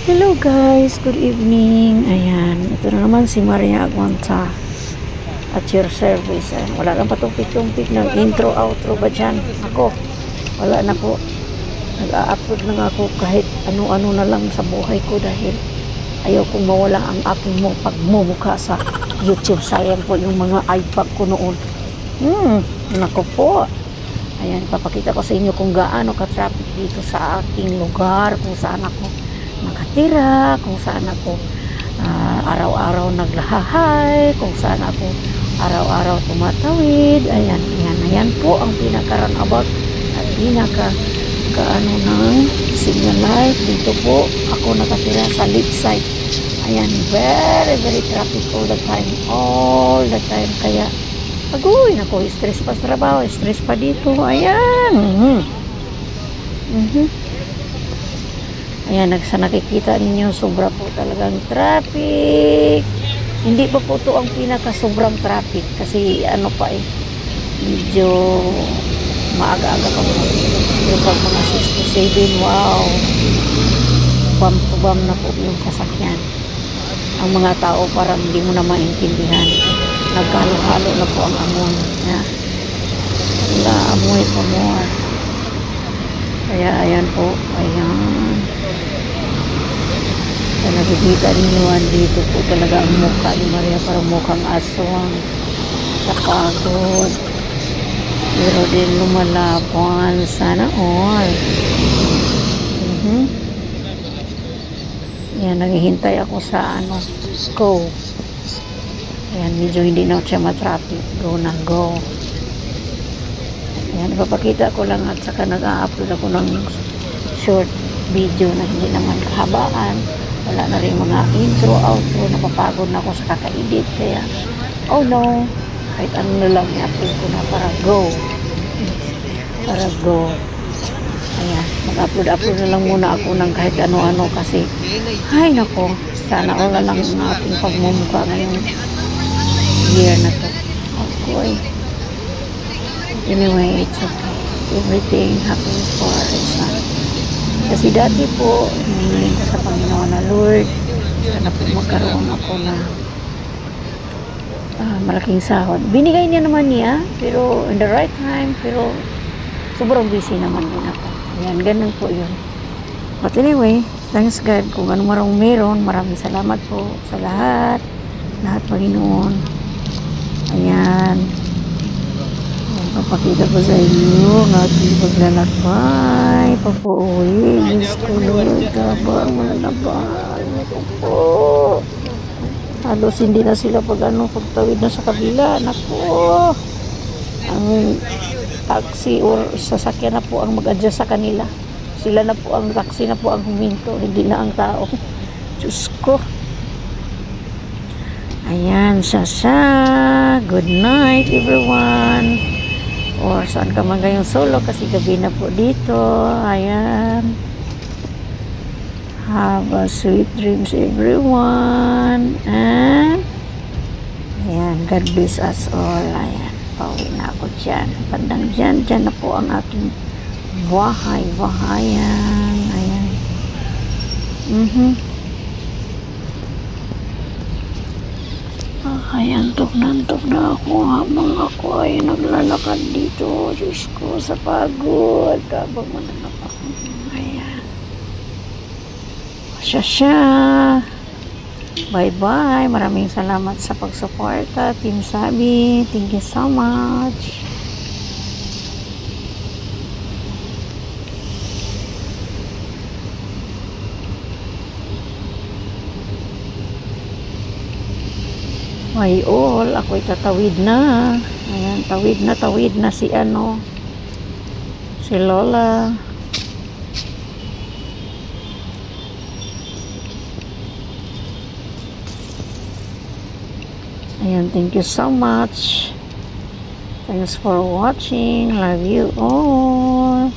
Hello guys, good evening. Ayan, ito na naman si Maria Aguanta at your service. Ayan, wala lang patumpik-tumpik ng intro, outro ba dyan? Ako, wala na po. Nag-a-upload lang ako kahit ano-ano na lang sa buhay ko dahil ayaw kong mawala ang aking pagmumukha sa YouTube. Sayang po yung mga iPad ko noon. Nako po. Ayan, papakita ko sa inyo kung gaano ka-traffic dito sa aking lugar, kung saan ako nakatira, kung saan ako araw-araw naglahahay, kung saan ako araw-araw tumatawid. Ayan po ang pinaka-runabout at pinaka-kaano ng signal light. Dito po ako nakatira sa left side. Ayan, very traffic all the time, kaya agoy, nako, stress pa sa trabaho, stress pa dito. Ayan. Ayan, sa nakikita ninyo, sobra po talagang traffic. Hindi pa po ito ang pinaka-sobrang traffic kasi ano pa medyo maaga-aga pa po. Pero pag mga 67, wow, bump to bump na po yung sasakyan. Ang mga tao parang hindi mo na maintindihan. Nagkalo-halo na po ang amoy. Amoy pa mo. Kaya ayan po, ayan. Kaya nakikita ninyo dito po talaga ang mukha ni Maria, parang mukhang aswang sa pagod. Pero din lumalaban, sana all. Ayan, naghihintay ako sa go. Ayan, medyo hindi na siya matraffic. Go na, go. Ayan, ipapakita ko lang at saka nag-a-upload ako ng short video na hindi naman kahabaan. Wala na rin mga intro, outro. Napapagod na ako sa kaka-edit. Kaya, oh no, kahit ano na lang i-upload ko na para go. Ayan, mag-upload na lang muna ako ng kahit ano-ano kasi, ay nako, sana all na lang ang ating pagmumukha ngayong year na to. Okay. Anyway, it's okay. Everything happens for a reason. Kasi dati po, hinihiling ko sa Panginoon na Lord, sana po magkaroon ako na malaking sahod. Binigay niya naman niya, pero in the right time, pero sobrang busy naman din ako. Ayan, ganun po yun. But anyway, thanks God kung ano marang meron. Maraming salamat po sa lahat Panginoon. Ayan. Papakita ko sa inyo ang ating paglalakbay. Papauwi. Diyos ko, Lord. Kabang malalabay. Naku po. Halos hindi na sila pagtawid na sa kabila. Naku. Ang taxi or sasakyan na po ang mag-adjust sa kanila. Sila na po ang taxi na po ang huminto. Hindi na ang tao. Diyos ko. Ayan, siya. Good night, everyone. Or saan ka man ngayong solo kasi gabi na po dito. Ayan. Have a sweet dreams, everyone. And ayan, God bless us all. Ayan, pauwi na ako dyan. Bandang dyan na po ang aking bahayan. Ayan. Ayan, nantok na ako habang ako ay naglalakad dito. Diyos ko, sa pagod. Habang mananap ako. Ayan. Siya. Bye-bye. Maraming salamat sa pagsuporta. Team Sabi. Thank you so much. Ay, all, ako'y tatawid na. Ayan, tawid na si Lola. Ayan, thank you so much. Thanks for watching. Love you all.